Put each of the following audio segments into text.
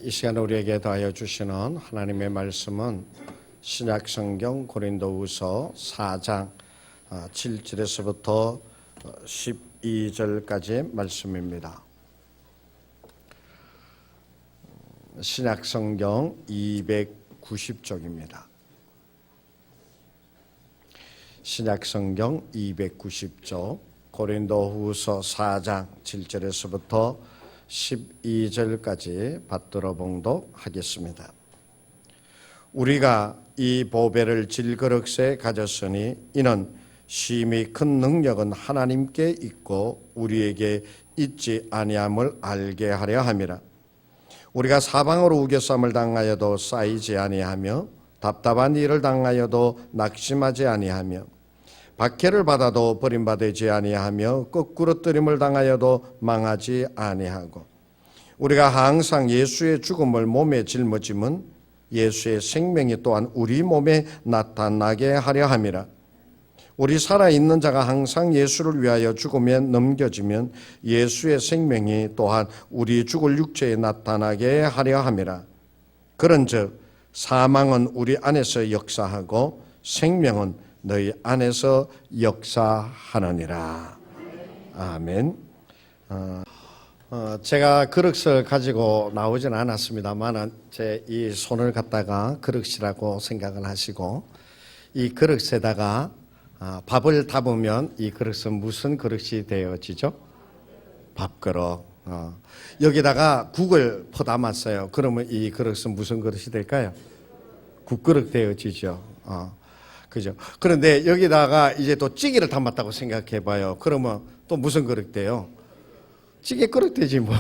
이 시간 우리에게 더하여 주시는 하나님의 말씀은 신약성경 고린도후서 4장 7절에서부터 12절까지의 말씀입니다. 신약성경 290쪽입니다. 신약성경 290쪽 고린도후서 4장 7절에서부터 12절까지 받들어 봉독하겠습니다. 우리가 이 보배를 질그릇에 가졌으니 이는 심히 큰 능력은 하나님께 있고 우리에게 있지 아니함을 알게 하려 함이라. 우리가 사방으로 우겨쌈을 당하여도 쌓이지 아니하며 답답한 일을 당하여도 낙심하지 아니하며 박해를 받아도 버림받지 아니하며 거꾸러뜨림을 당하여도 망하지 아니하고 우리가 항상 예수의 죽음을 몸에 짊어짐은 예수의 생명이 또한 우리 몸에 나타나게 하려 함이라. 우리 살아있는 자가 항상 예수를 위하여 죽음에 넘겨지면 예수의 생명이 또한 우리 죽을 육체에 나타나게 하려 함이라. 그런즉 사망은 우리 안에서 역사하고 생명은 너희 안에서 역사하느니라. 아멘. 제가 그릇을 가지고 나오진 않았습니다만 제 이 손을 갖다가 그릇이라고 생각을 하시고 이 그릇에다가 밥을 담으면 이 그릇은 무슨 그릇이 되어지죠? 밥그릇. 여기다가 국을 퍼담았어요. 그러면 이 그릇은 무슨 그릇이 될까요? 국그릇 되어지죠. 그죠? 그런데 여기다가 이제 또 찌개를 담았다고 생각해 봐요. 그러면 또 무슨 그릇 돼요? 찌개 그릇 되지 뭐.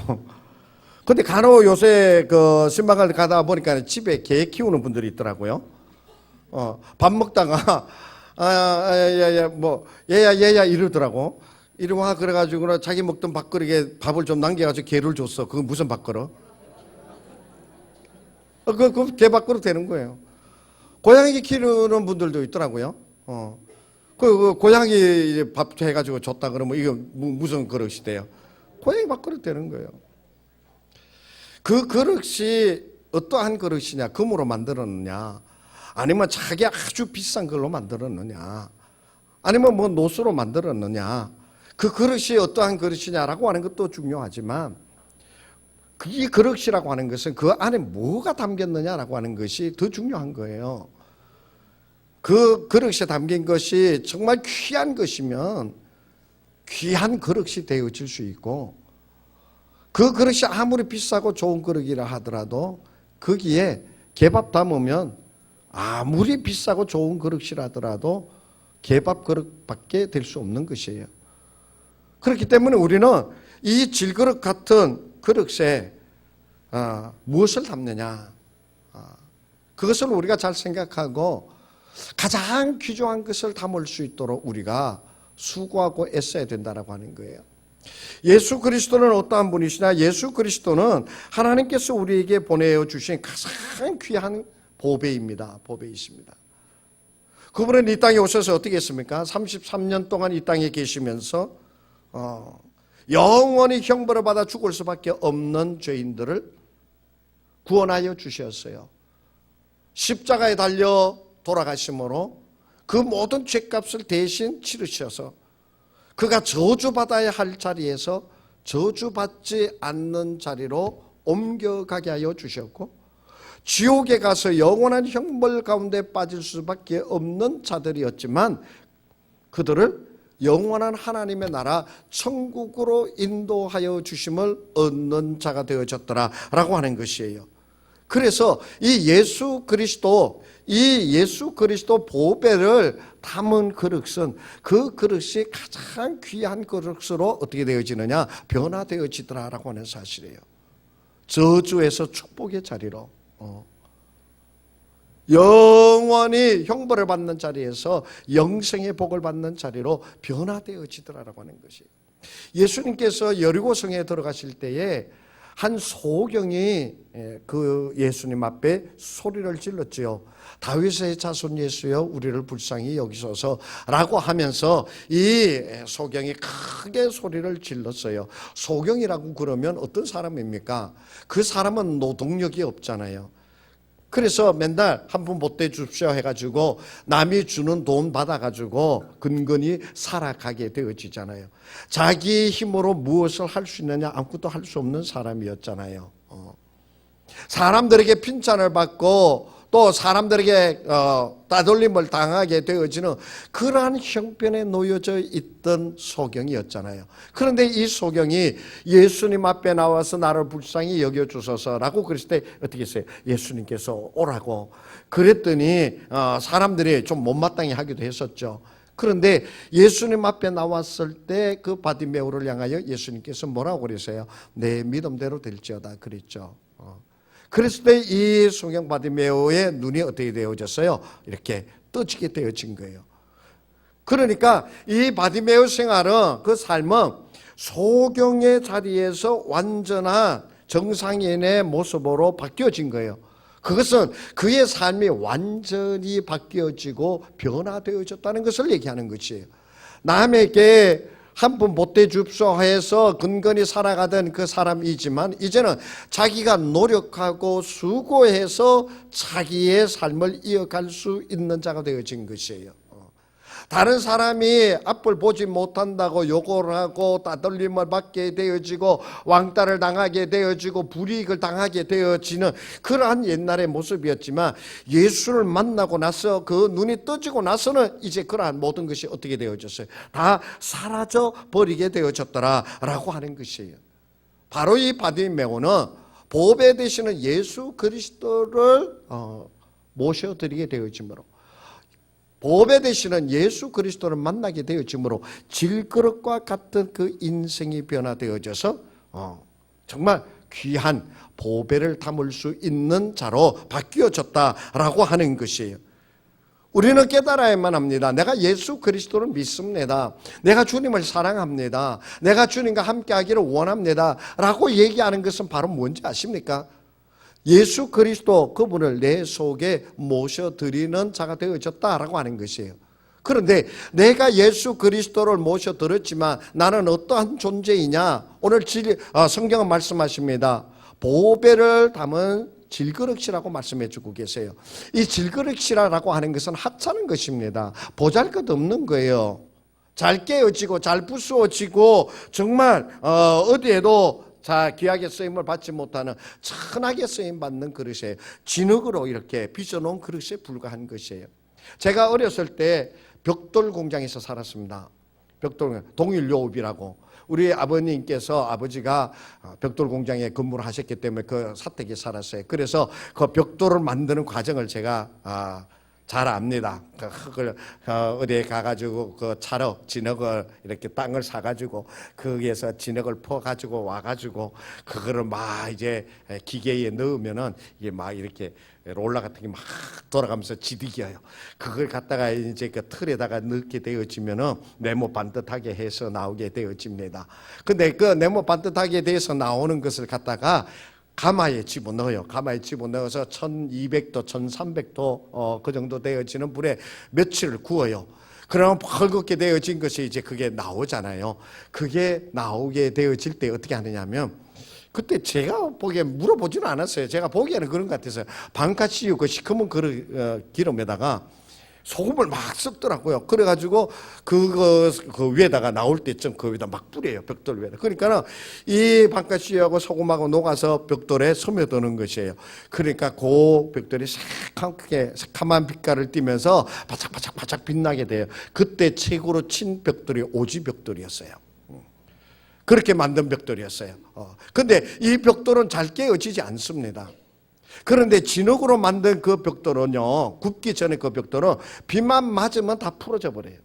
근데 간혹 요새 그 신방을 가다 보니까 집에 개 키우는 분들이 있더라고요. 밥 먹다가 얘야 이러더라고. 이러면 그래가지고 자기 먹던 밥그릇에 밥을 좀 남겨가지고 개를 줬어. 그건 무슨 밥그릇? 그 개 밥그릇 되는 거예요. 고양이 키우는 분들도 있더라고요. 그 고양이 밥 해가지고 줬다 그러면 이거 무슨 그릇이 돼요? 고양이 밥그릇 되는 거예요. 그 그릇이 어떠한 그릇이냐? 금으로 만들었느냐? 아니면 자기 아주 비싼 걸로 만들었느냐? 아니면 뭐 노수로 만들었느냐? 그 그릇이 어떠한 그릇이냐라고 하는 것도 중요하지만 이 그릇이라고 하는 것은 그 안에 뭐가 담겼느냐라고 하는 것이 더 중요한 거예요. 그 그릇에 담긴 것이 정말 귀한 것이면 귀한 그릇이 되어질 수 있고 그 그릇이 아무리 비싸고 좋은 그릇이라 하더라도 거기에 개밥 담으면 아무리 비싸고 좋은 그릇이라더라도 개밥 그릇밖에 될 수 없는 것이에요. 그렇기 때문에 우리는 이 질그릇 같은 그릇에 무엇을 담느냐 그것을 우리가 잘 생각하고 가장 귀중한 것을 담을 수 있도록 우리가 수고하고 애써야 된다고 하는 거예요. 예수 그리스도는 어떠한 분이시냐? 예수 그리스도는 하나님께서 우리에게 보내주신 가장 귀한 보배입니다. 보배이십니다. 그분은 이 땅에 오셔서 어떻게 했습니까? 33년 동안 이 땅에 계시면서 영원히 형벌을 받아 죽을 수밖에 없는 죄인들을 구원하여 주셨어요. 십자가에 달려 돌아가심으로 그 모든 죄값을 대신 치르셔서 그가 저주받아야 할 자리에서 저주받지 않는 자리로 옮겨가게 하여 주셨고 지옥에 가서 영원한 형벌 가운데 빠질 수밖에 없는 자들이었지만 그들을 영원한 하나님의 나라 천국으로 인도하여 주심을 얻는 자가 되어졌더라라고 하는 것이에요. 그래서 이 예수 그리스도 보배를 담은 그릇은 그 그릇이 가장 귀한 그릇으로 어떻게 되어지느냐? 변화되어지더라라고 하는 사실이에요. 저주에서 축복의 자리로 영원히 형벌을 받는 자리에서 영생의 복을 받는 자리로 변화되어지더라라고 하는 것이. 예수님께서 여리고성에 들어가실 때에 한 소경이 그 예수님 앞에 소리를 질렀지요. 다윗의 자손 예수여 우리를 불쌍히 여기소서 라고 하면서 이 소경이 크게 소리를 질렀어요. 소경이라고 그러면 어떤 사람입니까? 그 사람은 노동력이 없잖아요. 그래서 맨날 한 푼 보태 줍시오 해가지고 남이 주는 돈 받아가지고 근근히 살아가게 되어지잖아요. 자기 힘으로 무엇을 할 수 있느냐? 아무것도 할 수 없는 사람이었잖아요. 사람들에게 핀잔을 받고 또 사람들에게 따돌림을 당하게 되어지는 그러한 형편에 놓여져 있던 소경이었잖아요. 그런데 이 소경이 예수님 앞에 나와서 나를 불쌍히 여겨주소서라고 그랬을 때 어떻게 했어요? 예수님께서 오라고 그랬더니 사람들이 좀 못마땅히 하기도 했었죠. 그런데 예수님 앞에 나왔을 때 그 바디메오를 향하여 예수님께서 뭐라고 그랬어요? 내 믿음대로 될지어다 그랬죠. 그랬을 때 이 소경 바디메오의 눈이 어떻게 되어졌어요? 이렇게 떠지게 되어진 거예요. 그러니까 이 바디메오 생활은 그 삶은 소경의 자리에서 완전한 정상인의 모습으로 바뀌어진 거예요. 그것은 그의 삶이 완전히 바뀌어지고 변화되어졌다는 것을 얘기하는 것이에요. 남에게 한 푼 보태 줍소 해서 근근히 살아가던 그 사람이지만 이제는 자기가 노력하고 수고해서 자기의 삶을 이어갈 수 있는 자가 되어진 것이에요. 다른 사람이 앞을 보지 못한다고 욕을 하고 따돌림을 받게 되어지고 왕따를 당하게 되어지고 불이익을 당하게 되어지는 그러한 옛날의 모습이었지만 예수를 만나고 나서 그 눈이 떠지고 나서는 이제 그러한 모든 것이 어떻게 되어졌어요? 다 사라져 버리게 되어졌더라라고 하는 것이에요. 바로 이 바디메오는 보배 되시는 예수 그리스도를 모셔드리게 되어지므로 보배 되시는 예수 그리스도를 만나게 되어지므로 질그릇과 같은 그 인생이 변화되어져서 정말 귀한 보배를 담을 수 있는 자로 바뀌어졌다라고 하는 것이에요. 우리는 깨달아야만 합니다. 내가 예수 그리스도를 믿습니다. 내가 주님을 사랑합니다. 내가 주님과 함께하기를 원합니다. 라고 얘기하는 것은 바로 뭔지 아십니까? 예수 그리스도 그분을 내 속에 모셔드리는 자가 되어졌다라고 하는 것이에요. 그런데 내가 예수 그리스도를 모셔드렸지만 나는 어떠한 존재이냐? 오늘 성경은 말씀하십니다. 보배를 담은 질그릇이라고 말씀해 주고 계세요. 이 질그릇이라고 하는 것은 하찮은 것입니다. 보잘것없는 거예요. 잘 깨어지고 잘 부수어지고 정말 어디에도 귀하게 쓰임을 받지 못하는 천하게 쓰임 받는 그릇이에요. 진흙으로 이렇게 빚어놓은 그릇에 불과한 것이에요. 제가 어렸을 때 벽돌 공장에서 살았습니다. 벽돌 동일요업이라고 우리 아버님께서 아버지가 벽돌 공장에 근무를 하셨기 때문에 그 사택에 살았어요. 그래서 그 벽돌을 만드는 과정을 제가 잘 압니다. 그 흙을 어디에 가가지고 그 차로 진흙을 이렇게 땅을 사가지고 거기에서 진흙을 퍼가지고 와가지고 그거를 막 이제 기계에 넣으면은 이게 막 이렇게 롤러 같은 게 막 돌아가면서 지디겨요. 그걸 갖다가 이제 그 틀에다가 넣게 되어지면은 네모 반듯하게 해서 나오게 되어집니다. 근데 그 네모 반듯하게 돼서 나오는 것을 갖다가 가마에 집어넣어요. 가마에 집어넣어서 1200도, 1300도 그 정도 되어지는 불에 며칠을 구워요. 그러면 펄겋게 되어진 것이 이제 그게 나오잖아요. 그게 나오게 되어질 때 어떻게 하느냐면 그때 제가 보기에 물어보지는 않았어요. 제가 보기에는 그런 것 같아서요. 반카시유 그 시커먼 기름에다가 소금을 막 섞더라고요. 그래가지고 그 위에다가 나올 때쯤 그 위에다 막 뿌려요. 벽돌 위에다. 그러니까는 이 반가시하고 소금하고 녹아서 벽돌에 스며드는 것이에요. 그러니까 그 벽돌이 새카만 빛깔을 띠면서 바짝바짝 빛나게 돼요. 그때 최고로 친 벽돌이 오지 벽돌이었어요. 그렇게 만든 벽돌이었어요. 근데 이 벽돌은 잘 깨어지지 않습니다. 그런데 진흙으로 만든 그 벽돌은요, 굽기 전에 그 벽돌은 비만 맞으면 다 풀어져 버려요.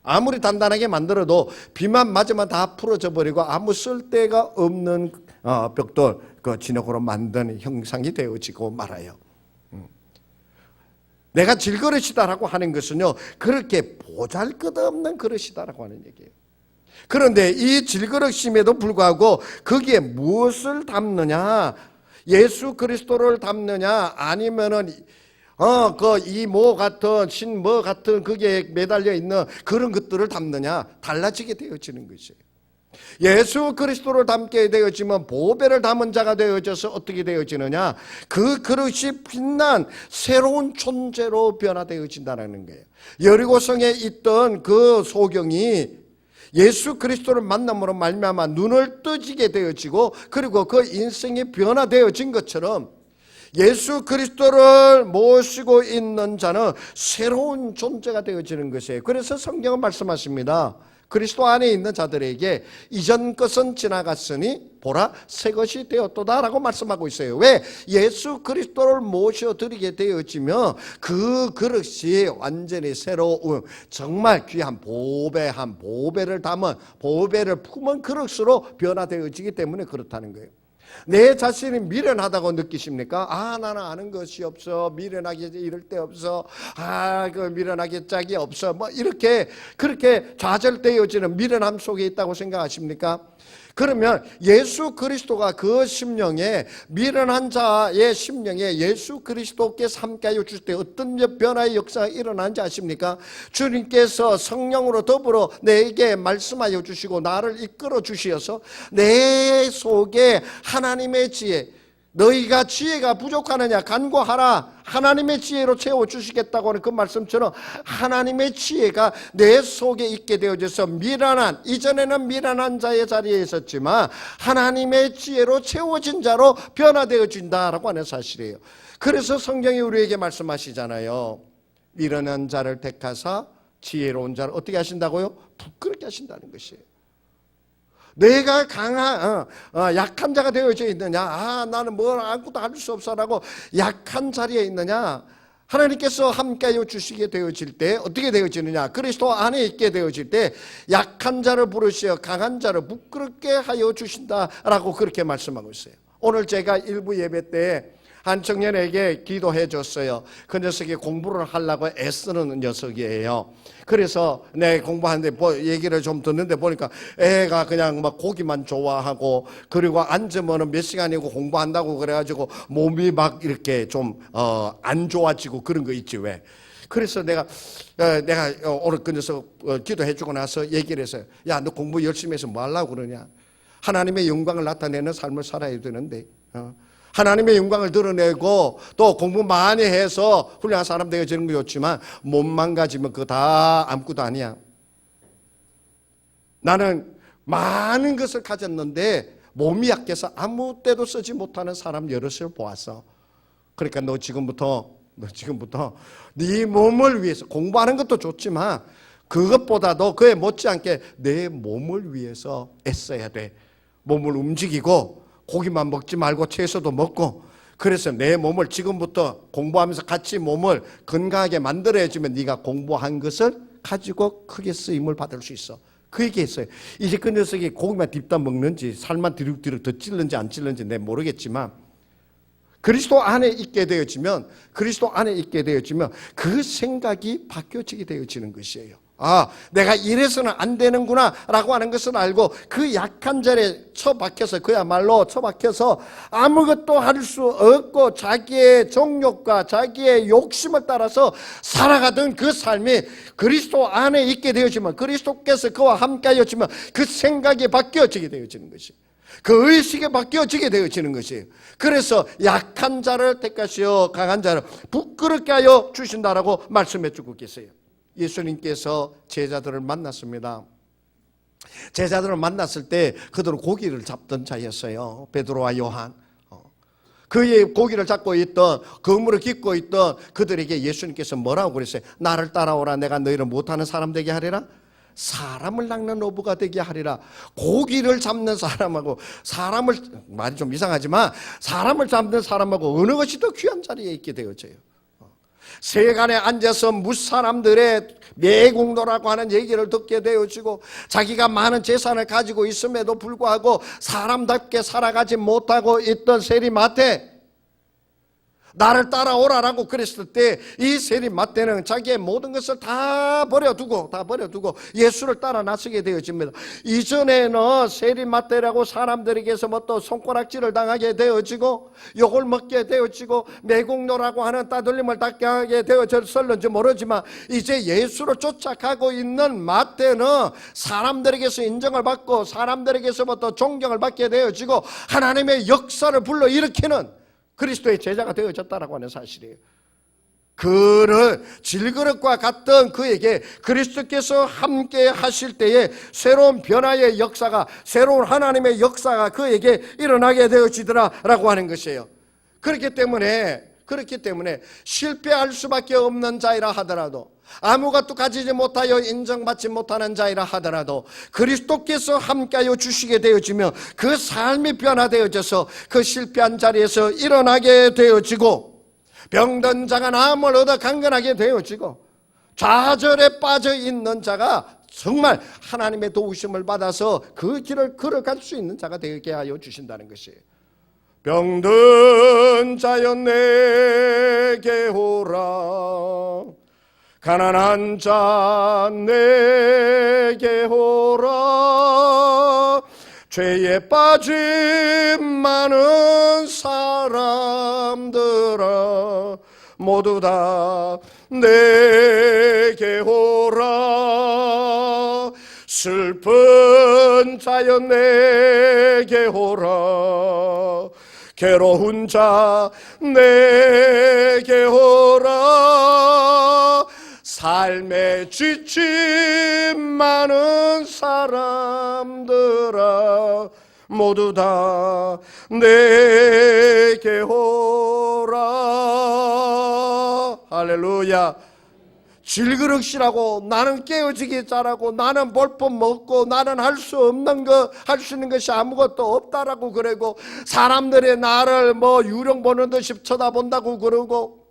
아무리 단단하게 만들어도 비만 맞으면 다 풀어져 버리고 아무 쓸데가 없는 벽돌, 그 진흙으로 만든 형상이 되어지고 말아요. 내가 질그릇이다라고 하는 것은요, 그렇게 보잘것없는 그릇이다라고 하는 얘기예요. 그런데 이 질그릇심에도 불구하고 거기에 무엇을 담느냐? 예수 그리스도를 담느냐? 아니면은 그 이모 같은 신뭐 같은 거기에 매달려 있는 그런 것들을 담느냐? 달라지게 되어지는 것이에요. 예수 그리스도를 담게 되어지면 보배를 담은 자가 되어져서 어떻게 되어지느냐? 그 그릇이 빛난 새로운 존재로 변화되어진다는 거예요. 여리고성에 있던 그 소경이 예수 그리스도를 만남으로 말미암아 눈을 뜨지게 되어지고 그리고 그 인생이 변화되어진 것처럼 예수 그리스도를 모시고 있는 자는 새로운 존재가 되어지는 것이에요. 그래서 성경은 말씀하십니다. 그리스도 안에 있는 자들에게 이전 것은 지나갔으니 보라 새 것이 되었도다 라고 말씀하고 있어요. 왜? 예수 그리스도를 모셔드리게 되어지면 그 그릇이 완전히 새로운 정말 귀한 보배를 담은 보배를 품은 그릇으로 변화되어지기 때문에 그렇다는 거예요. 내 자신이 미련하다고 느끼십니까? 나는 아는 것이 없어. 미련하게 이럴 데 없어. 그 미련하게 짝이 없어. 뭐 이렇게 그렇게 좌절되어지는 미련함 속에 있다고 생각하십니까? 그러면 예수 그리스도가 그 심령에 미련한 자의 심령에 예수 그리스도께서 함께하여 주실 때 어떤 변화의 역사가 일어나는지 아십니까? 주님께서 성령으로 더불어 내게 말씀하여 주시고 나를 이끌어 주시어서 내 속에 하나님의 지혜, 너희가 지혜가 부족하느냐 간구하라. 하나님의 지혜로 채워주시겠다고 하는 그 말씀처럼 하나님의 지혜가 내 속에 있게 되어져서 미련한, 이전에는 미련한 자의 자리에 있었지만 하나님의 지혜로 채워진 자로 변화되어진다라고 하는 사실이에요. 그래서 성경이 우리에게 말씀하시잖아요. 미련한 자를 택하사 지혜로운 자를 어떻게 하신다고요? 부끄럽게 하신다는 것이에요. 내가 약한 자가 되어져 있느냐? 나는 뭘 아무것도 할 수 없어라고 약한 자리에 있느냐? 하나님께서 함께하여 주시게 되어질 때 어떻게 되어지느냐? 그리스도 안에 있게 되어질 때 약한 자를 부르시어 강한 자를 부끄럽게 하여 주신다라고 그렇게 말씀하고 있어요. 오늘 제가 일부 예배 때 한 청년에게 기도해 줬어요. 그 녀석이 공부를 하려고 애쓰는 녀석이에요. 그래서 내 공부하는데 얘기를 좀 듣는데 보니까 애가 그냥 막 고기만 좋아하고 그리고 앉으면 몇 시간이고 공부한다고 그래가지고 몸이 막 이렇게 좀 안 좋아지고 그런 거 있지 왜? 그래서 내가 오늘 그 녀석 기도해 주고 나서 얘기를 했어요. 야, 너 공부 열심히 해서 뭐 하려고 그러냐? 하나님의 영광을 나타내는 삶을 살아야 되는데 하나님의 영광을 드러내고 또 공부 많이 해서 훌륭한 사람 되어지는 거 좋지만 몸만 가지면 그거 다 아무것도 아니야. 나는 많은 것을 가졌는데 몸이 약해서 아무 때도 쓰지 못하는 사람 여럿을 보았어. 그러니까 너 지금부터 네 몸을 위해서 공부하는 것도 좋지만 그것보다도 그에 못지않게 내 몸을 위해서 애써야 돼. 몸을 움직이고 고기만 먹지 말고 채소도 먹고 그래서 내 몸을 지금부터 공부하면서 같이 몸을 건강하게 만들어야지만 네가 공부한 것을 가지고 크게 쓰임을 받을 수 있어. 그 얘기했어요. 이제 그 녀석이 고기만 딥다 먹는지 살만 디룩디룩 더 찔는지 안 찔는지 내가 모르겠지만 그리스도 안에 있게 되어지면 그 생각이 바뀌어지게 되어지는 것이에요. 내가 이래서는 안 되는구나 라고 하는 것을 알고 그 약한 자리에 처박혀서 그야말로 처박혀서 아무것도 할 수 없고 자기의 정욕과 자기의 욕심을 따라서 살아가던 그 삶이 그리스도 안에 있게 되어지면 그리스도께서 그와 함께하여지면 그 생각이 바뀌어지게 되어지는 것이 그 의식이 바뀌어지게 되어지는 것이에요. 그래서 약한 자를 택하시어 강한 자를 부끄럽게 하여 주신다라고 말씀해 주고 계세요. 예수님께서 제자들을 만났습니다. 제자들을 만났을 때 그들은 고기를 잡던 자였어요. 베드로와 요한. 그의 고기를 잡고 있던 그물을 깃고 있던 그들에게 예수님께서 뭐라고 그랬어요? 나를 따라오라 내가 너희를 못하는 사람 되게 하리라. 사람을 낚는 어부가 되게 하리라. 고기를 잡는 사람하고 사람을 말이 좀 이상하지만 사람을 잡는 사람하고 어느 것이 더 귀한 자리에 있게 되어져요. 세간에 앉아서 무사람들의 매국노라고 하는 얘기를 듣게 되어지고 자기가 많은 재산을 가지고 있음에도 불구하고 사람답게 살아가지 못하고 있던 세리마태 나를 따라오라라고 그랬을 때 이 세리 마태는 자기의 모든 것을 다 버려두고 예수를 따라 나서게 되어집니다. 이전에는 세리 마태라고 사람들에게서 뭐 또 손가락질을 당하게 되어지고 욕을 먹게 되어지고 매국노라고 하는 따돌림을 당하게 되어졌을는지 모르지만 이제 예수를 쫓아가고 있는 마태는 사람들에게서 인정을 받고 사람들에게서부터 존경을 받게 되어지고 하나님의 역사를 불러일으키는 그리스도의 제자가 되어졌다라고 하는 사실이에요. 그를 질그릇과 같던 그에게 그리스도께서 함께 하실 때에 새로운 변화의 역사가, 새로운 하나님의 역사가 그에게 일어나게 되어지더라라고 하는 것이에요. 그렇기 때문에 실패할 수밖에 없는 자이라 하더라도, 아무것도 가지지 못하여 인정받지 못하는 자이라 하더라도 그리스도께서 함께하여 주시게 되어지며 그 삶이 변화되어져서 그 실패한 자리에서 일어나게 되어지고, 병든 자가 나음을 얻어 강건하게 되어지고, 좌절에 빠져 있는 자가 정말 하나님의 도우심을 받아서 그 길을 걸어갈 수 있는 자가 되게 하여 주신다는 것이에요. 병든 자여 내게 오라, 가난한 자 내게 오라, 죄에 빠진 많은 사람들아 모두 다 내게 오라, 슬픈 자여 내게 오라, 괴로운 자 내게 오라, 삶에 지친 많은 사람들아 모두 다 내게 오라. 할렐루야. 질그릇이라고, 나는 깨어지기 잘하고 나는 볼품 먹고 나는 할 수 없는 거, 할 수 있는 것이 아무것도 없다라고 그러고, 사람들이 나를 뭐 유령 보는 듯이 쳐다본다고 그러고,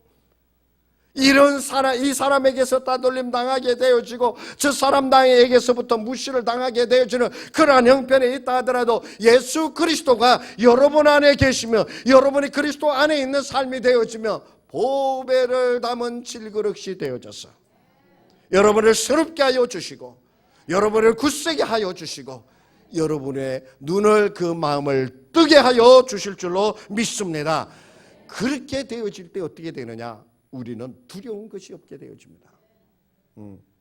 이런 사람, 이 사람에게서 따돌림 당하게 되어지고 저 사람에게서부터 무시를 당하게 되어지는 그러한 형편에 있다 하더라도 예수 그리스도가 여러분 안에 계시며 여러분이 그리스도 안에 있는 삶이 되어지며 보배를 담은 질그릇이 되어져서 여러분을 새롭게 하여 주시고 여러분을 굳세게 하여 주시고 여러분의 눈을, 그 마음을 뜨게 하여 주실 줄로 믿습니다. 그렇게 되어질 때 어떻게 되느냐? 우리는 두려운 것이 없게 되어집니다.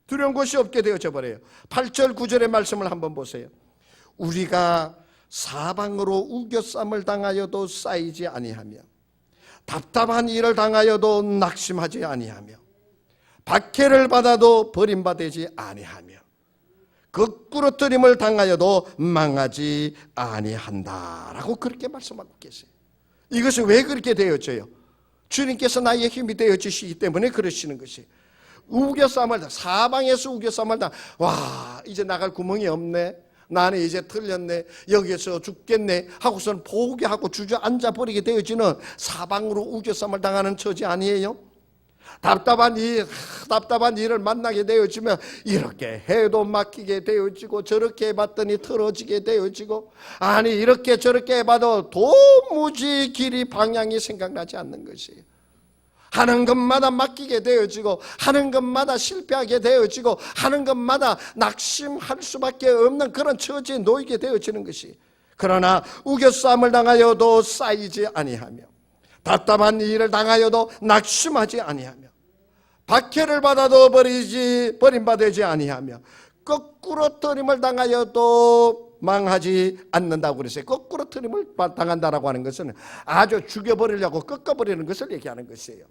두려운 것이 없게 되어져 버려요. 8절 9절의 말씀을 한번 보세요. 우리가 사방으로 우겨쌈을 당하여도 쌓이지 아니하며 답답한 일을 당하여도 낙심하지 아니하며 박해를 받아도 버림받지 아니하며 거꾸러뜨림을 당하여도 망하지 아니한다라고 그렇게 말씀하고 계세요. 이것이 왜 그렇게 되어져요? 주님께서 나의 힘이 되어 주시기 때문에 그러시는 것이. 우겨쌈을, 사방에서 우겨쌈을 당, 와, 이제 나갈 구멍이 없네, 나는 이제 틀렸네, 여기서 죽겠네 하고서는 포기하고 주저앉아 버리게 되어지는 사방으로 우겨쌈을 당하는 처지 아니에요? 답답한 일을 만나게 되어지면 이렇게 해도 막히게 되어지고 저렇게 해봤더니 틀어지게 되어지고, 아니 이렇게 저렇게 해봐도 도무지 길이 방향이 생각나지 않는 것이에요. 하는 것마다 맡기게 되어지고 하는 것마다 실패하게 되어지고 하는 것마다 낙심할 수밖에 없는 그런 처지에 놓이게 되어지는 것이. 그러나 우겨싸움을 당하여도 쌓이지 아니하며 답답한 일을 당하여도 낙심하지 아니하며 박해를 받아도 버림받지 아니하며 거꾸로뜨림을 당하여도 망하지 않는다고 그랬어요. 거꾸로뜨림을 당한다라고 하는 것은 아주 죽여버리려고 꺾어버리는 것을 얘기하는 것이에요.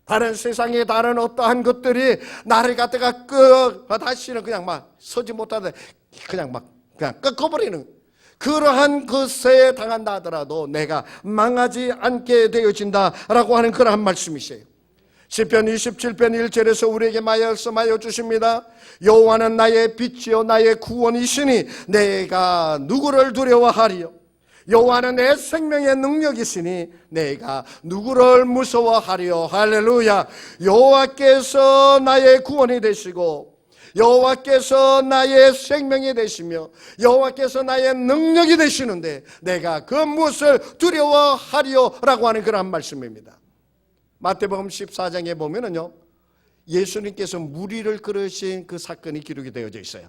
다른 세상에 다른 어떠한 것들이 나를 갖다가 다시는 그냥 막 서지 못하되 그냥 꺾어버리는, 그러한 것에 당한다 하더라도 내가 망하지 않게 되어진다라고 하는 그러한 말씀이세요. 시편 27편 1절에서 우리에게 말씀하여 주십니다. 여호와는 나의 빛이요 나의 구원이시니 내가 누구를 두려워하리요. 여호와는 내 생명의 능력이시니 내가 누구를 무서워하리요. 할렐루야. 여호와께서 나의 구원이 되시고 여호와께서 나의 생명이 되시며 여호와께서 나의 능력이 되시는데 내가 그 무엇을 두려워하리요? 라고 하는 그런 말씀입니다. 마태복음 14장에 보면은요, 예수님께서 무리를 끌으신 그 사건이 기록이 되어져 있어요.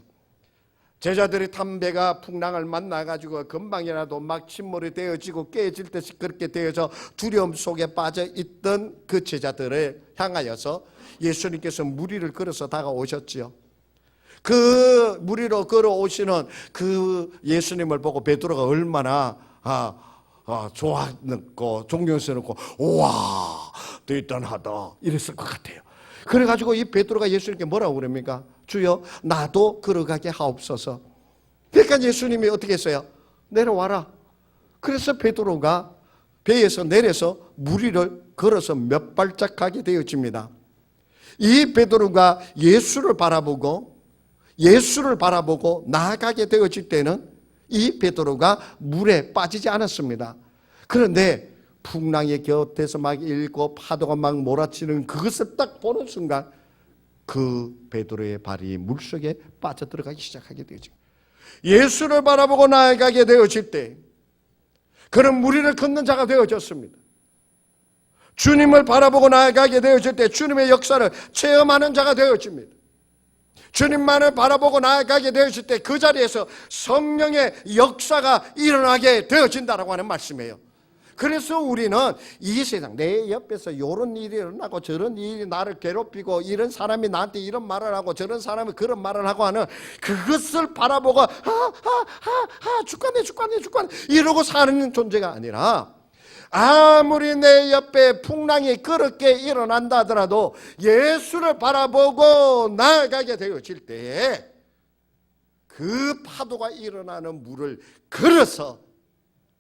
제자들이 탄 배가 풍랑을 만나가지고 금방이라도 막 침몰이 되어지고 깨질 듯이 그렇게 되어서 두려움 속에 빠져 있던 그 제자들을 향하여서 예수님께서 무리를 끌어서 다가오셨지요. 그 무리로 걸어오시는 그 예수님을 보고 베드로가 얼마나 좋아했고 존경스럽고 우와 대단하다 이랬을 것 같아요. 그래가지고 이 베드로가 예수님께 뭐라고 그럽니까? 주여 나도 걸어가게 하옵소서. 그러니까 예수님이 어떻게 했어요? 내려와라. 그래서 베드로가 배에서 내려서 무리를 걸어서 몇 발짝 가게 되어집니다. 이 베드로가 예수를 바라보고 나아가게 되어질 때는 이 베드로가 물에 빠지지 않았습니다. 그런데 풍랑의 곁에서 막 일고 파도가 막 몰아치는 그것을 딱 보는 순간 그 베드로의 발이 물속에 빠져들어가기 시작하게 되죠. 예수를 바라보고 나아가게 되어질 때 그는 무리를 걷는 자가 되어졌습니다. 주님을 바라보고 나아가게 되어질 때 주님의 역사를 체험하는 자가 되어집니다. 주님만을 바라보고 나아가게 되어질 때 그 자리에서 성령의 역사가 일어나게 되어진다라고 하는 말씀이에요. 그래서 우리는 이 세상 내 옆에서 이런 일이 일어나고 저런 일이 나를 괴롭히고 이런 사람이 나한테 이런 말을 하고 저런 사람이 그런 말을 하고 하는 그것을 바라보고 죽겠네 이러고 사는 존재가 아니라 아무리 내 옆에 풍랑이 그렇게 일어난다 하더라도 예수를 바라보고 나아가게 되어질 때에 그 파도가 일어나는 물을 걸어서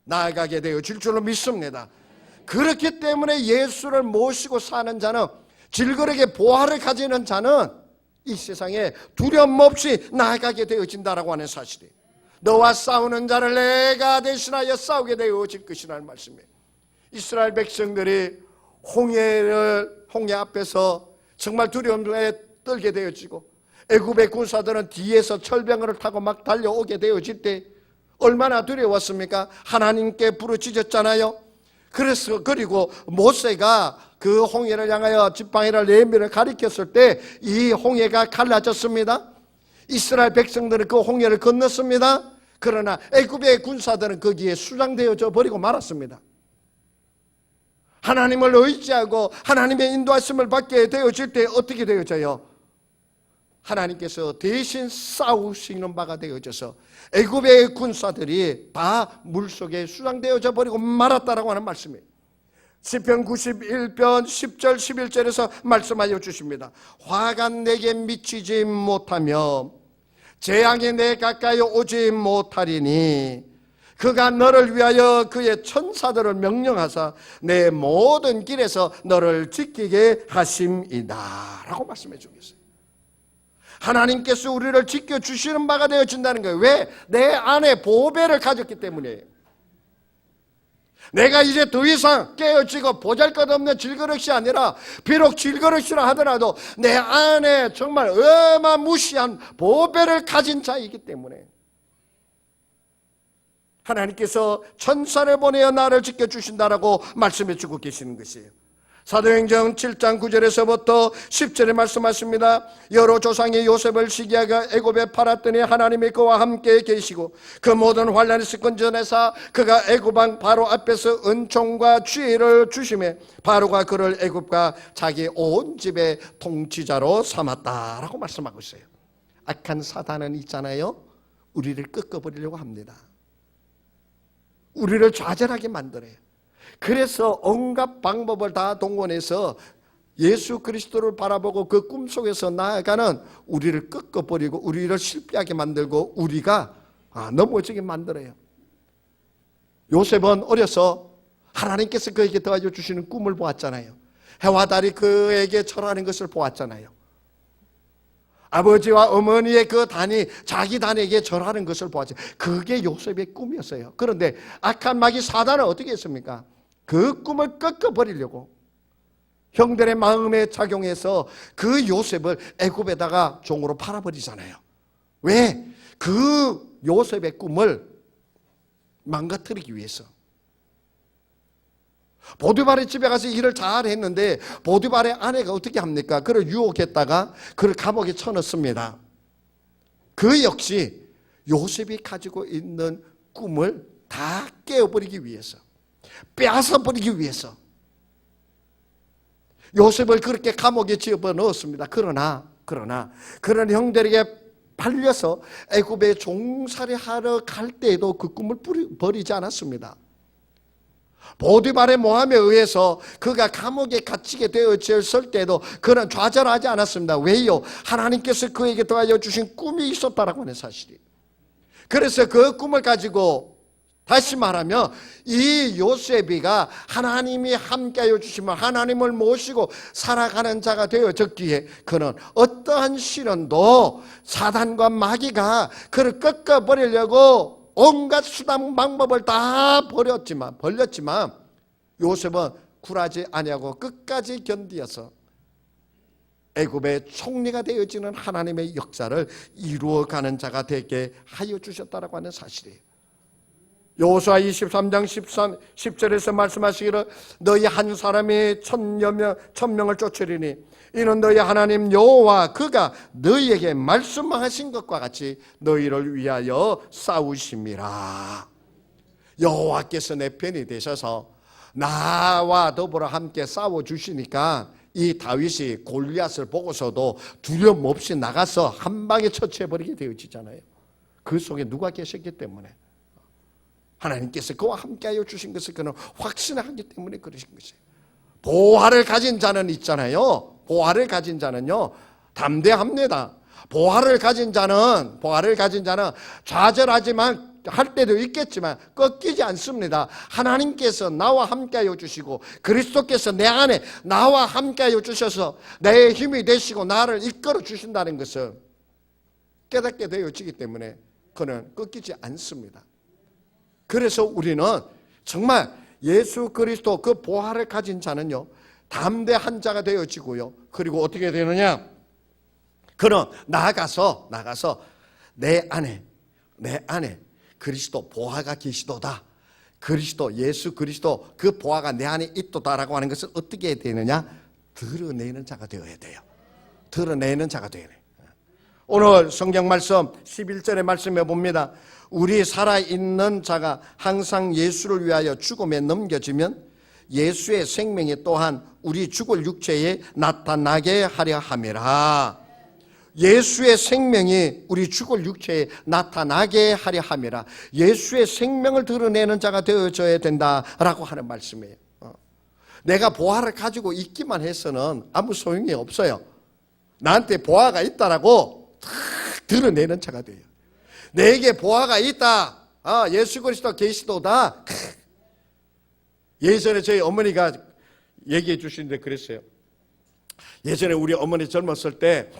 나아가게 되어질 줄로 믿습니다. 그렇기 때문에 예수를 모시고 사는 자는 질그릇에 보화를 가지는 자는 이 세상에 두려움 없이 나아가게 되어진다라고 하는 사실이에요. 너와 싸우는 자를 내가 대신하여 싸우게 되어질 것이라는 말씀이에요. 이스라엘 백성들이 홍해 앞에서 정말 두려움에 떨게 되어지고 애굽의 군사들은 뒤에서 철병을 타고 막 달려오게 되어질 때 얼마나 두려웠습니까? 하나님께 부르짖었잖아요. 그리고 모세가 그 홍해를 향하여 지팡이를 내밀어 가리켰을 때 이 홍해가 갈라졌습니다. 이스라엘 백성들은 그 홍해를 건넜습니다. 그러나 애굽의 군사들은 거기에 수장되어져 버리고 말았습니다. 하나님을 의지하고 하나님의 인도하심을 받게 되어질 때 어떻게 되어져요? 하나님께서 대신 싸우시는 바가 되어져서 애굽의 군사들이 다 물속에 수장되어져 버리고 말았다라고 하는 말씀이에요. 시편 91편 10절 11절에서 말씀하여 주십니다. 화가 내게 미치지 못하며 재앙이 내 가까이 오지 못하리니 그가 너를 위하여 그의 천사들을 명령하사 내 모든 길에서 너를 지키게 하심이다 라고 말씀해 주겠어요. 하나님께서 우리를 지켜주시는 바가 되어진다는 거예요. 왜? 내 안에 보배를 가졌기 때문이에요. 내가 이제 더 이상 깨어지고 보잘것없는 질그릇이 아니라 비록 질그릇이라 하더라도 내 안에 정말 어마무시한 보배를 가진 자이기 때문에 하나님께서 천사를 보내어 나를 지켜주신다라고 말씀해 주고 계시는 것이에요. 사도행전 7장 9절에서부터 10절에 말씀하십니다. 여러 조상이 요셉을 시기하가 애굽에 팔았더니 하나님이 그와 함께 계시고 그 모든 환난에서 건져내사 그가 애굽 왕 바로 앞에서 은총과 지혜를 주심에 바로가 그를 애굽과 자기 온 집의 통치자로 삼았다라고 말씀하고 있어요. 악한 사단은 있잖아요. 우리를 꺾어버리려고 합니다. 우리를 좌절하게 만들어요. 그래서 온갖 방법을 다 동원해서 예수 그리스도를 바라보고 그 꿈속에서 나아가는 우리를 꺾어버리고 우리를 실패하게 만들고 우리가 넘어지게 만들어요. 요셉은 어려서 하나님께서 그에게 도와줘 주시는 꿈을 보았잖아요. 해와 달이 그에게 절하는 것을 보았잖아요. 아버지와 어머니의 그 단이 자기 단에게 절하는 것을 보았죠. 그게 요셉의 꿈이었어요. 그런데 악한 마귀 사단은 어떻게 했습니까? 그 꿈을 꺾어버리려고 형들의 마음에 작용해서 그 요셉을 애굽에다가 종으로 팔아버리잖아요. 왜? 그 요셉의 꿈을 망가뜨리기 위해서. 보디발의 집에 가서 일을 잘 했는데 보디발의 아내가 어떻게 합니까? 그를 유혹했다가 그를 감옥에 쳐넣습니다. 그 역시 요셉이 가지고 있는 꿈을 다 깨어버리기 위해서, 빼앗아버리기 위해서 요셉을 그렇게 감옥에 집어넣었습니다. 그러나 그런 형들에게 팔려서 애굽에 종살이하러 갈 때에도 그 꿈을 버리지 않았습니다. 보디발의 모함에 의해서 그가 감옥에 갇히게 되었을 때도 그는 좌절하지 않았습니다. 왜요? 하나님께서 그에게 더하여 주신 꿈이 있었다라고 하는 사실이. 그래서 그 꿈을 가지고 다시 말하면 이 요셉이가 하나님이 함께하여 주시면 하나님을 모시고 살아가는 자가 되어졌기에 그는 어떠한 시련도 사단과 마귀가 그를 꺾어버리려고 온갖 수단 방법을 다 벌였지만 요셉은 굴하지 아니하고 끝까지 견디어서 애굽의 총리가 되어지는 하나님의 역사를 이루어가는 자가 되게 하여 주셨다라고 하는 사실이에요. 여호수아 23장 10절에서 말씀하시기를 너희 한 사람이 1000명을 쫓으리니 이는 너희 하나님 여호와 그가 너희에게 말씀하신 것과 같이 너희를 위하여 싸우심이라. 여호와께서 내 편이 되셔서 나와 더불어 함께 싸워주시니까 이 다윗이 골리앗을 보고서도 두려움 없이 나가서 한 방에 처치해버리게 되어지잖아요. 그 속에 누가 계셨기 때문에 하나님께서 그와 함께하여 주신 것을 그는 확신하기 때문에 그러신 것이에요. 보화를 가진 자는 있잖아요. 보화를 가진 자는요 담대합니다. 보화를 가진 자는 좌절하지만 할 때도 있겠지만 꺾이지 않습니다. 하나님께서 나와 함께하여 주시고 그리스도께서 내 안에 나와 함께하여 주셔서 내 힘이 되시고 나를 이끌어 주신다는 것을 깨닫게 되어지기 때문에 그는 꺾이지 않습니다. 그래서 우리는 정말 예수 그리스도 그 보화를 가진 자는요 담대한 자가 되어지고요. 그리고 어떻게 되느냐? 그는 나아가서 내 안에 그리스도 보화가 계시도다. 그리스도 예수 그리스도 그 보화가 내 안에 있도다라고 하는 것을 어떻게 해야 되느냐? 드러내는 자가 되어야 돼요. 드러내는 자가 되어야 돼요. 오늘 성경 말씀 11절의 말씀에 봅니다. 우리 살아있는 자가 항상 예수를 위하여 죽음에 넘겨지면 예수의 생명이 또한 우리 죽을 육체에 나타나게 하려 함이라. 예수의 생명이 우리 죽을 육체에 나타나게 하려 함이라. 예수의 생명을 드러내는 자가 되어져야 된다라고 하는 말씀이에요. 내가 보화를 가지고 있기만 해서는 아무 소용이 없어요. 나한테 보화가 있다라고 드러내는 자가 돼요. 내게 보화가 있다. 예수 그리스도 계시도다. 예전에 저희 어머니가 얘기해 주시는데 그랬어요. 예전에 우리 어머니 젊었을 때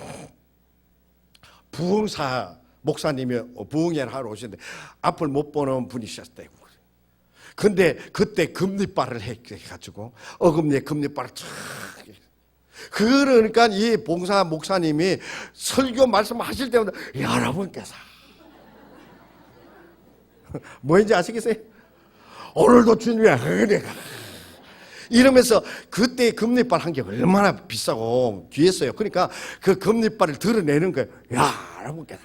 부흥사 목사님이 부흥회를 하러 오시는데 앞을 못 보는 분이셨대요. 근데 그때 금리발을 해가지고 어금니에 금리발을 쫙. 그러니까 이 봉사 목사님이 설교 말씀하실 때마다 여러분께서 뭐인지 아시겠어요? 오늘도 주님의 은혜가 이러면서 그때 금리발 한 게 얼마나 비싸고 귀했어요. 그러니까 그 금리발을 드러내는 거예요. 야, 여러분께서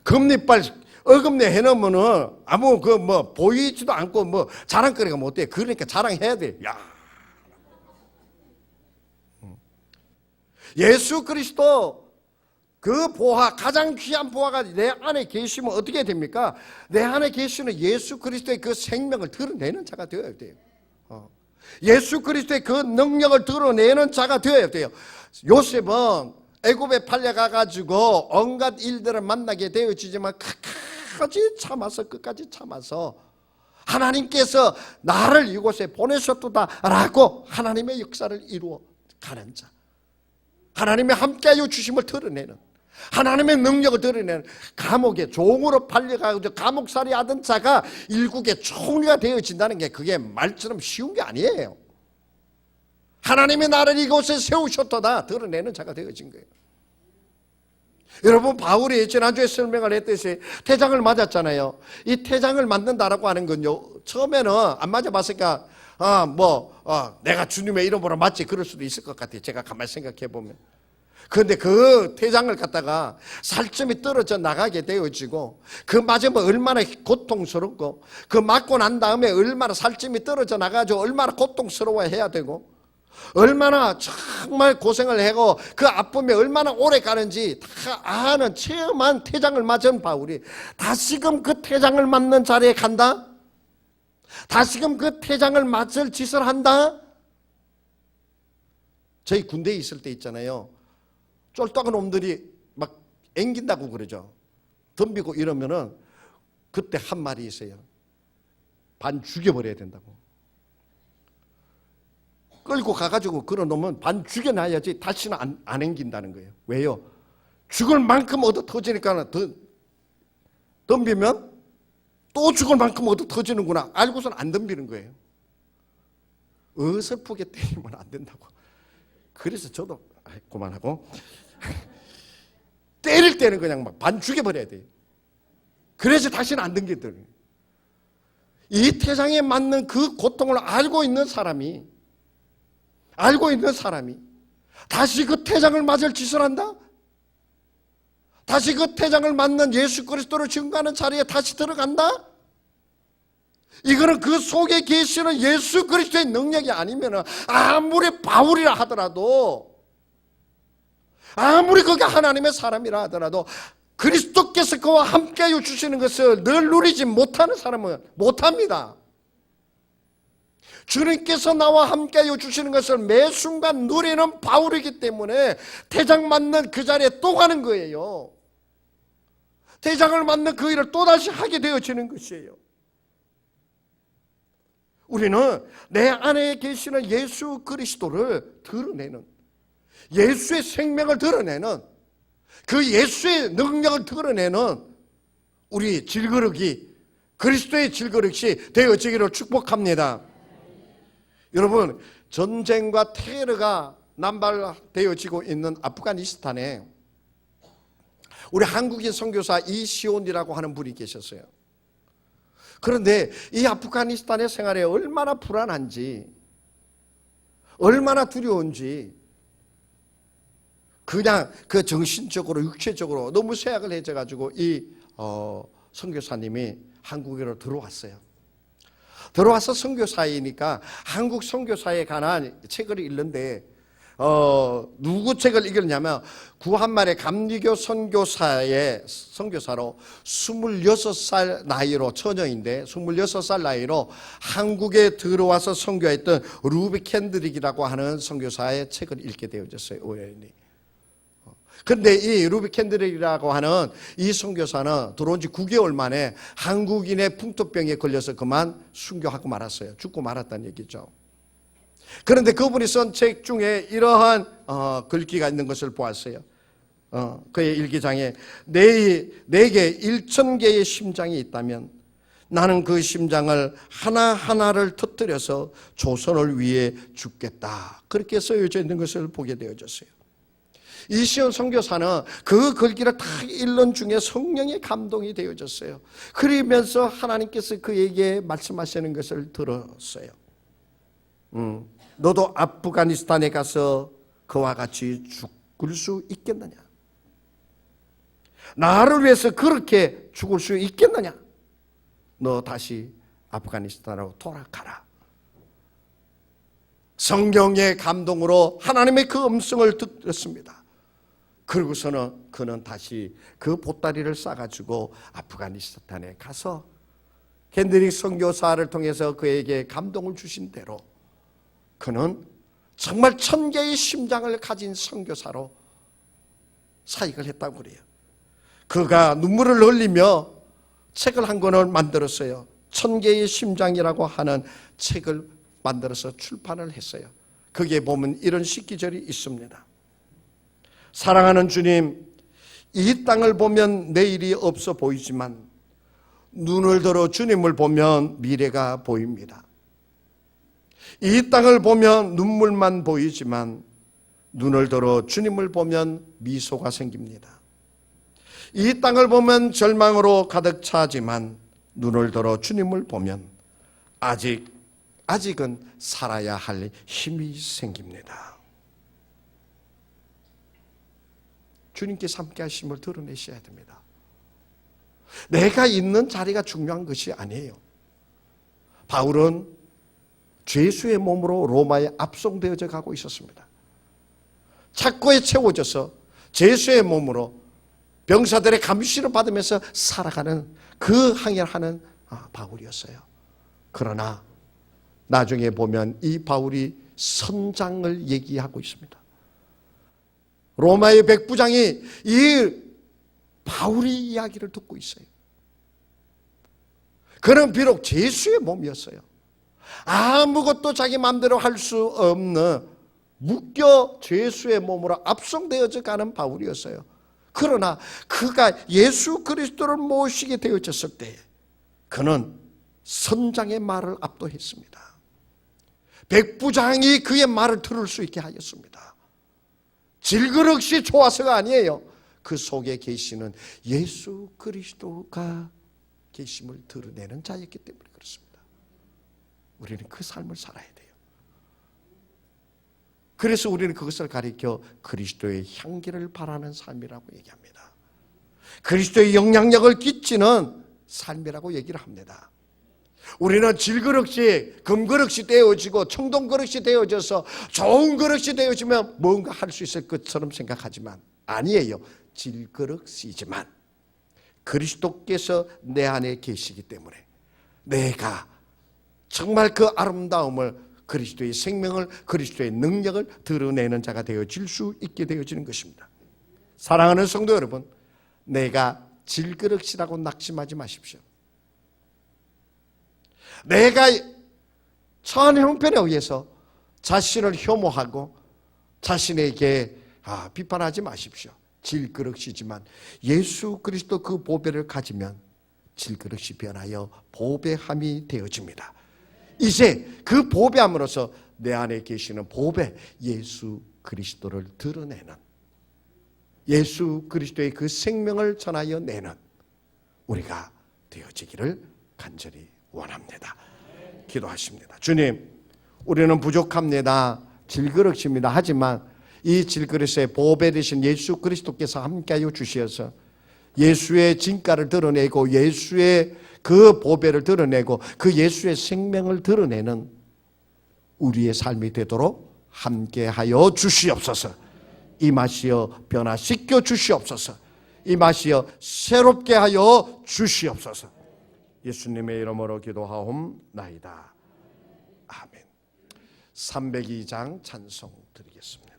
금리발 어금니 해놓으면은 아무 보이지도 않고 자랑거리가 못 돼. 그러니까 자랑해야 돼. 야, 예수 그리스도 그 보화, 가장 귀한 보화가 내 안에 계시면 어떻게 됩니까? 내 안에 계시는 예수 그리스도의 그 생명을 드러내는 자가 되어야 돼요. 예수 그리스도의 그 능력을 드러내는 자가 되어야 돼요. 요셉은 애굽에 팔려가가지고 온갖 일들을 만나게 되어지지만 끝까지 참아서 하나님께서 나를 이곳에 보내셨도다라고 하나님의 역사를 이루어 가는 자, 하나님의 함께하여 주심을 드러내는, 하나님의 능력을 드러내는 감옥에 종으로 팔려가지고 감옥살이 하던 자가 일국의 총리가 되어진다는 게 그게 말처럼 쉬운 게 아니에요. 하나님의 나라를 이곳에 세우셨도다 드러내는 자가 되어진 거예요. 여러분, 바울이 지난주에 설명을 했듯이 태장을 맞았잖아요. 이 태장을 맞는다라고 하는 건요, 처음에는 안 맞아봤으니까 내가 주님의 이름으로 맞지 그럴 수도 있을 것 같아요. 제가 가만히 생각해 보면. 그런데 그 태장을 갖다가 살점이 떨어져 나가게 되어지고, 그 맞으면 얼마나 고통스럽고, 그 맞고 난 다음에 얼마나 살점이 떨어져 나가지고 얼마나 고통스러워해야 되고, 얼마나 정말 고생을 하고 그 아픔이 얼마나 오래 가는지 다 아는, 체험한 태장을 맞은 바울이 다시금 그 태장을 맞는 자리에 간다? 다시금 그 태장을 맞을 짓을 한다? 저희 군대에 있을 때 있잖아요, 쫄딱한 놈들이 막 앵긴다고 그러죠. 덤비고 이러면은 그때 한 말이 있어요. 반 죽여버려야 된다고. 끌고 가가지고 걸어놓으면 반 죽여놔야지 다시는 안 앵긴다는 거예요. 왜요? 죽을 만큼 얻어 터지니까 더 덤비면 또 죽을 만큼 얻어 터지는구나 알고서는 안 덤비는 거예요. 어설프게 때리면 안 된다고. 그래서 저도 그만하고 때릴 때는 그냥 막 반 죽여버려야 돼요. 그래서 다시는 안 덤기더라고요. 이 태장에 맞는 그 고통을 알고 있는 사람이 다시 그 태장을 맞을 짓을 한다? 다시 그 태장을 맞는 예수 그리스도를 증거하는 자리에 다시 들어간다? 이거는 그 속에 계시는 예수 그리스도의 능력이 아니면 아무리 바울이라 하더라도, 아무리 그가 하나님의 사람이라 하더라도 그리스도께서 그와 함께하여 주시는 것을 늘 누리지 못하는 사람은 못합니다. 주님께서 나와 함께하여 주시는 것을 매 순간 누리는 바울이기 때문에 태장 맞는 그 자리에 또 가는 거예요. 태장을 맞는 그 일을 또다시 하게 되어지는 것이에요. 우리는 내 안에 계시는 예수 그리스도를 드러내는, 예수의 생명을 드러내는, 그 예수의 능력을 드러내는 우리 질그릇이 그리스도의 질그릇이 되어지기를 축복합니다. 여러분, 전쟁과 테러가 남발되어지고 있는 아프가니스탄에 우리 한국인 선교사 이시온이라고 하는 분이 계셨어요. 그런데 이 아프가니스탄의 생활에 얼마나 불안한지, 얼마나 두려운지, 그냥 그 정신적으로 육체적으로 너무 쇠약을 해져가지고 이 선교사님이 한국으로 들어왔어요. 들어와서 선교사이니까 한국 선교사에 관한 책을 읽는데 누구 책을 읽었냐면 구한말의 감리교 선교사의 선교사로 26살 나이로, 처녀인데 26살 나이로 한국에 들어와서 선교했던 루비 캔드릭이라고 하는 선교사의 책을 읽게 되어졌어요. 우연히. 근데 이 루비 캔드릭이라고 하는 이 선교사는 들어온 지 9개월 만에 한국인의 풍토병에 걸려서 그만 순교하고 말았어요. 죽고 말았다는 얘기죠. 그런데 그분이 쓴 책 중에 이러한 글귀가 있는 것을 보았어요. 그의 일기장에 내게 1000개의 심장이 있다면 나는 그 심장을 하나하나를 터뜨려서 조선을 위해 죽겠다. 그렇게 쓰여져 있는 것을 보게 되어졌어요. 이시온 선교사는 그 글귀를 다 읽는 중에 성령의 감동이 되어졌어요. 그러면서 하나님께서 그에게 말씀하시는 것을 들었어요. 너도 아프가니스탄에 가서 그와 같이 죽을 수 있겠느냐? 나를 위해서 그렇게 죽을 수 있겠느냐? 너 다시 아프가니스탄으로 돌아가라. 성령의 감동으로 하나님의 그 음성을 듣습니다. 그러고서는 그는 다시 그 보따리를 싸가지고 아프가니스탄에 가서 캔드릭 선교사를 통해서 그에게 감동을 주신 대로 그는 정말 1000개의 심장을 가진 선교사로 사역을 했다고 그래요. 그가 눈물을 흘리며 책을 한 권을 만들었어요. 1000개의 심장이라고 하는 책을 만들어서 출판을 했어요. 거기에 보면 이런 식기절이 있습니다. 사랑하는 주님, 이 땅을 보면 내일이 없어 보이지만 눈을 들어 주님을 보면 미래가 보입니다. 이 땅을 보면 눈물만 보이지만 눈을 들어 주님을 보면 미소가 생깁니다. 이 땅을 보면 절망으로 가득 차지만 눈을 들어 주님을 보면 아직은 살아야 할 힘이 생깁니다. 주님께서 함께 하심을 드러내셔야 됩니다. 내가 있는 자리가 중요한 것이 아니에요. 바울은 죄수의 몸으로 로마에 압송되어져 가고 있었습니다. 착고에 채워져서 죄수의 몸으로 병사들의 감시를 받으면서 살아가는 그 항해하는 바울이었어요. 그러나 나중에 보면 이 바울이 선장을 얘기하고 있습니다. 로마의 백부장이 이 바울의 이야기를 듣고 있어요. 그는 비록 죄수의 몸이었어요. 아무것도 자기 마음대로 할 수 없는 묶여 죄수의 몸으로 압송되어져 가는 바울이었어요. 그러나 그가 예수 그리스도를 모시게 되어졌을 때 그는 선장의 말을 압도했습니다. 백부장이 그의 말을 들을 수 있게 하였습니다. 질그릇이 좋아서가 아니에요. 그 속에 계시는 예수 그리스도가 계심을 드러내는 자였기 때문에 그렇습니다. 우리는 그 삶을 살아야 돼요. 그래서 우리는 그것을 가리켜 그리스도의 향기를 바라는 삶이라고 얘기합니다. 그리스도의 영향력을 끼치는 삶이라고 얘기를 합니다. 우리는 질그릇이 금그릇이 되어지고 청동그릇이 되어져서 좋은 그릇이 되어지면 뭔가 할 수 있을 것처럼 생각하지만 아니에요. 질그릇이지만 그리스도께서 내 안에 계시기 때문에 내가 정말 그 아름다움을 그리스도의 생명을 그리스도의 능력을 드러내는 자가 되어질 수 있게 되어지는 것입니다. 사랑하는 성도 여러분, 내가 질그릇이라고 낙심하지 마십시오. 내가 처한 형편에 의해서 자신을 혐오하고 자신에게 비판하지 마십시오. 질그릇이지만 예수 그리스도 그 보배를 가지면 질그릇이 변하여 보배함이 되어집니다. 이제 그 보배함으로써 내 안에 계시는 보배 예수 그리스도를 드러내는, 예수 그리스도의 그 생명을 전하여 내는 우리가 되어지기를 간절히 원합니다. 기도하십니다. 주님, 우리는 부족합니다. 질그릇입니다. 하지만 이 질그릇에 보배 되신 예수 그리스도께서 함께하여 주시어서 예수의 진가를 드러내고 예수의 그 보배를 드러내고 그 예수의 생명을 드러내는 우리의 삶이 되도록 함께하여 주시옵소서. 이 맛이여 변화시켜 주시옵소서. 이 맛이여 새롭게 하여 주시옵소서. 예수님의 이름으로 기도하옵나이다. 아멘. 302장 찬송 드리겠습니다.